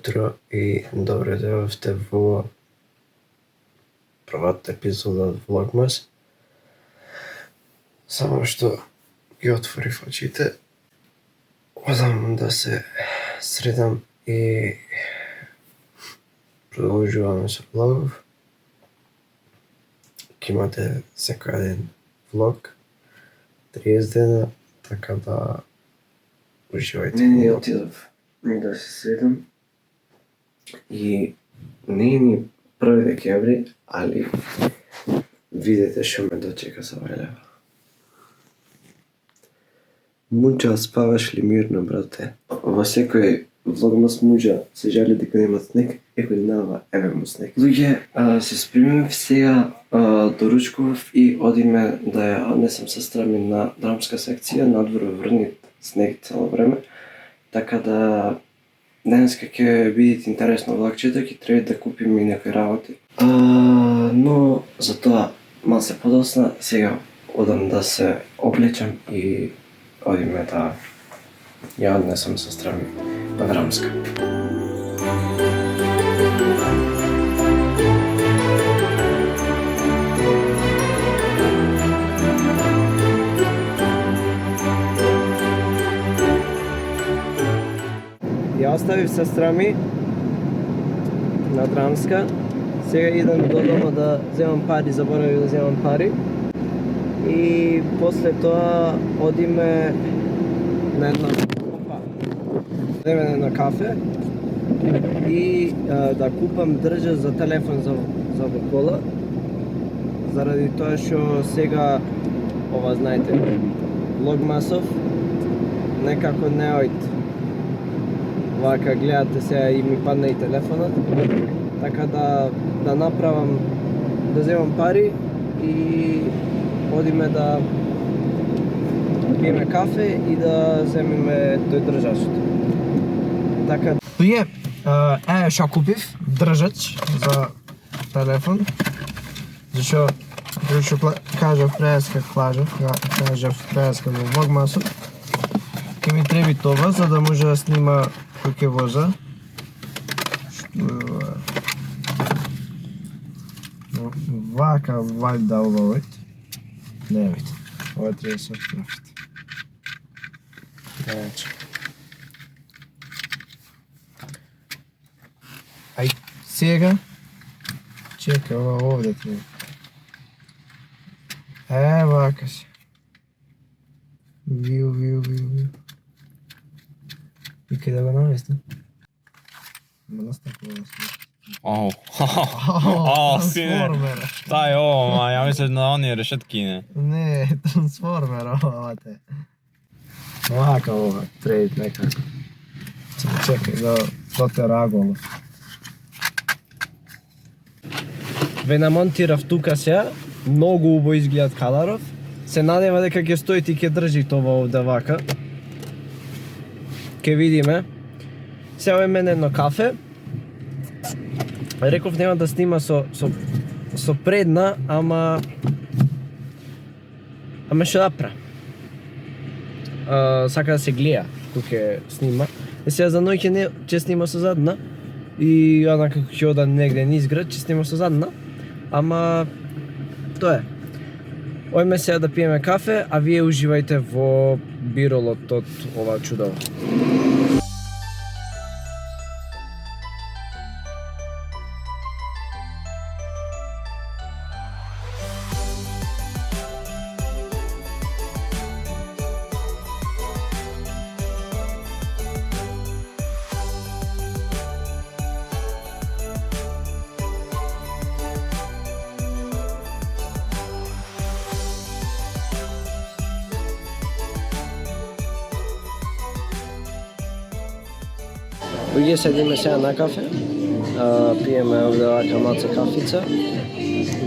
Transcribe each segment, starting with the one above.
утро и добре дојдовте во првата епизода од Vlogmas. Само што ги отворив очите, одам да се средам и продолжуваме со влогов. Ќе имате секој ден влог, 30 дена, така да уживајте. Не отидов да се средам и не е ни 1 декември, али видете што ме дочека за Вајлева. Муџа, спаваш ли мирно, брате? Во секој влогмас муџа се жали дека нема снег, еве нава, еве му снег. Луѓе, се спремив сега, доручкував и одиме да ја однесам сестра ми на драмска секција, надвор во Врнит снег цело време, така да денеска ќе бидете интересно влакчето, ќе треба да купим и некои работи. Но за тоа малце подосна, сега одам да се облечам и одиме да ја однесам сестра ми на драмска. Ја оставив сестра ми на драмска. Сега идам до дома да земам пари, заборавив да земам пари. И после тоа одиме на едно кафе и да купам држач за телефон за во кола. Заради тоа што сега, ова знаете, Vlogmasов некако не ојд. Вака гледате сега и ми падна и телефонот, така да направам, да земам пари и одиме да пиеме кафе и да земиме тој држачот. Така. Луѓе, еве што купив, држач за телефон. Зашо кажав преска во Vlogmasот. Ке ми треби тоа за да може да снима кој ќе воза. Вака вајда ова вид. Не вид. Ова треба да се отправите. Значи. Ај, сега. Чекај, ова овде треба. Вака си. Виу. И кај да го наместам? Ма настапува да се. Сине, šta je ovo, ma ja mislim na one rešetki, ne? Не, трансформер ова те. Вака ова, треба некако. Чекај да те раголо. Ве намонтирав тука сега, многу убаво изгледат каларов. Се надева дека ќе стои и ќе држи тоа овде вака. Ке видиме. Сега имаме едно кафе. Реков нема да снима со предна, ама што да пра. Сака да се гледа тука снима. И сега за ној ќе снима со задна и онака ќе ода негде низ град, ќе снима со задна. Ама тоа е. Ојме сега да пиеме кафе, а вие уживајте во биролот од ова чудово. Луѓе, седиме сега на кафе, пиеме овде вака малце кафица,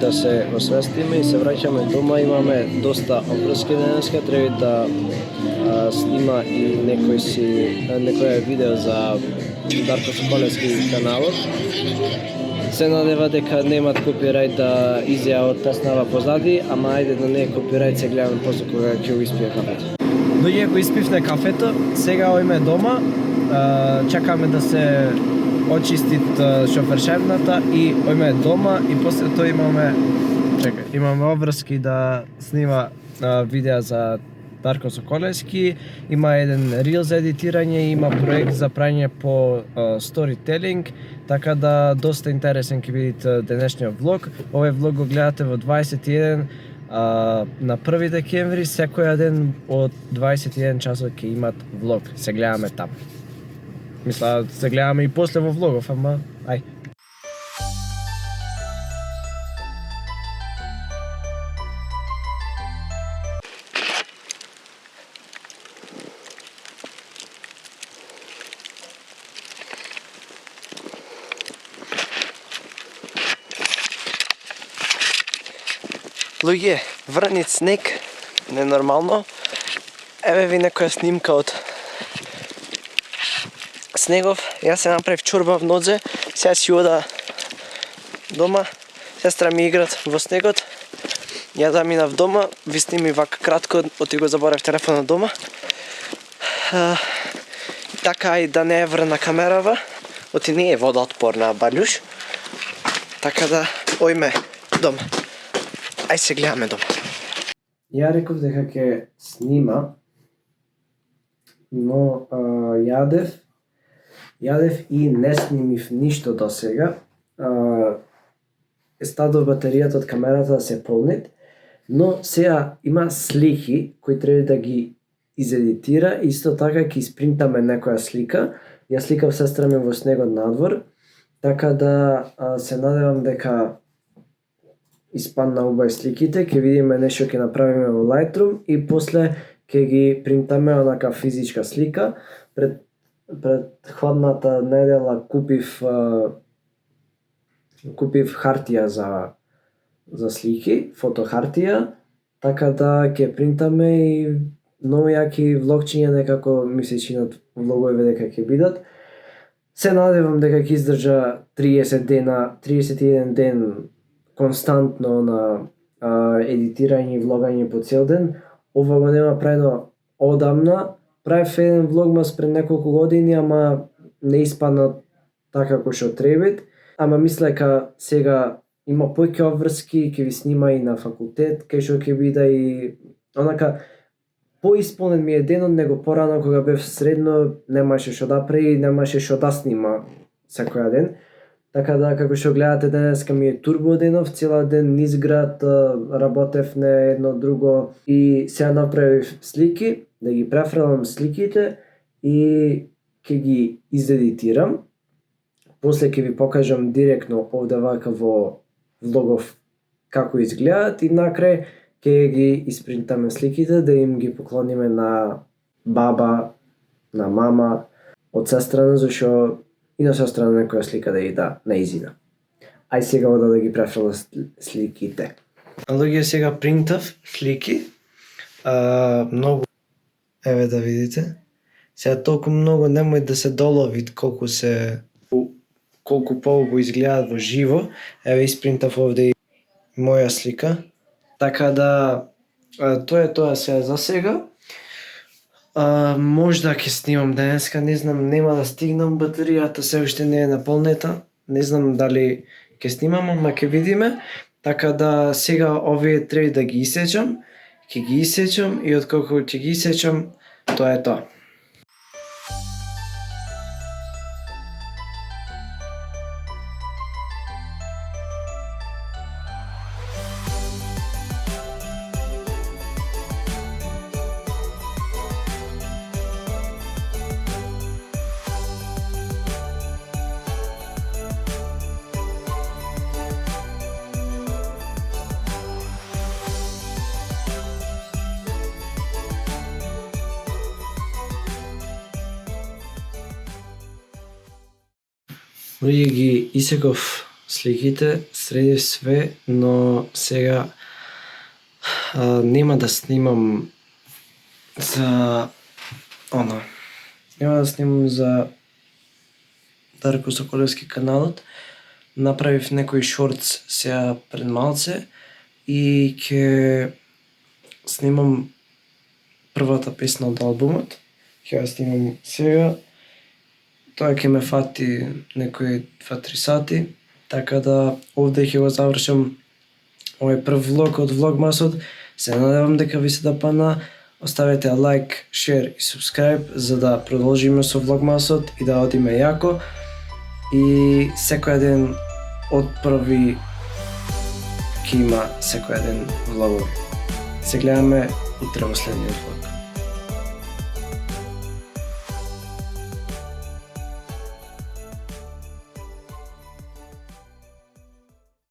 да се освестиме и се враќаме дома. Имаме доста опрески денеска, треба да снима и некој видео за Дарко Соколевски каналот. Се надева дека немат копирајт да изјава од песнава позади, ама ајде да не е копирајт, се гледаме после кога ќе го испие кафето. Дојде го испивне кафето, сега ојме дома, чекаме да се очистит шофершевната и ојме дома и после тоа имаме обврски да снима видеа за Дарко Соколевски, има еден рил за едитирање, има проект за прање по сторителинг, така да доста интересен ќе бидат денешниот влог. Овој влог го гледате во 21 на 1 декември, секој ден од 21 часот ќе имат влог. Се гледаме таму. Мисля, се гледаме и после во влогов, ама ај. Луѓе, врнит снег, ненормално. Еве ви некоја снимка од снегов. Јас се направив чорба в нозе, сега си ода дома. Сестра ми играт во снегот. Ја заминав дома, ви сними вака кратко, оти го заборав телефонот дома. Така и да не е врна камерава, оти не е водоотпорна балјуш. Така да, ојме дома. Ај се гледаме дома. Ја реков дека ќе снима, но јадев и не снимив ништо до сега. Ставив батеријата од камерата да се полнит, но сега има слики кои треба да ги изедитира, исто така ќе испринтаме некоја слика. Ја сликав сестра ми во снегот надвор, така да се надевам дека испадна убави сликите, ќе видиме нешто ќе направиме во Lightroom и после ќе ги принтаме онака физичка слика. Предходната недела купив хартија за слики, фотохартија, така да ќе принтаме и многу јаки влогчиња некако ми се чинат влогове дека ќе бидат. Се надевам дека ќе издржа 31 ден константно на едитирање и влогање по цел ден. Ова го нема правено одамна. Правев еден влогмас пред неколку години, ама не испадна така како што требит. Ама мисля дека сега има поќе обврски, ќе ви снима и на факултет, кај што ќе биде и онака поисполнен ми е денот него порано кога бев средно, немаше што да прави, немаше што да снима секој ден. Така да, како што гледате денеска ми е турбо денов, цела ден низ град, работев не едно друго и сега направив слики, да ги префрлам сликите и ќе ги изедитирам. После ќе ви покажам директно овде вака во влогов како изгледаат и накрај ќе ги испринтаме сликите да им ги поклониме на баба, на мама, од сестрана, зашо и на сестра на некоја слика да ја да наизина. Ај сега ода да ги префрлам сликите. Луѓе, сега принтав слики. Многу. Еве да видите. Сега толку многу немој да се долови колку поубаво изгледаат во живо. Еве испринтав овде и моја слика. Така да тоа е тоа сега за сега. Можда ќе снимам денеска, не знам, нема да стигнам, батеријата се уште не е наполнета. Не знам дали ќе снимам, ама ќе видиме. Така да сега овие треба да ги исечам, ќе ги исечам и откако ќе ги исечам, тоа е тоа. Луѓе, ги исеков сликите, средив све, но сега нема да снимам за нема да снимам за Дарко Соколевски каналот. Направив некој шортс сега пред малце и ќе снимам првата песна од албумот. Ќе ја снимам сега. Тоа ќе ме фати некои 2-3 сати, така да овде ќе го завршам овој прв влог од Влогмасот. Се надевам дека ви се допадна. Оставете лайк, шер и субскрайб за да продолжиме со Влогмасот и да одиме јако. И секој ден од први ќе има секој ден влогови. Се гледаме утре во следниот влог.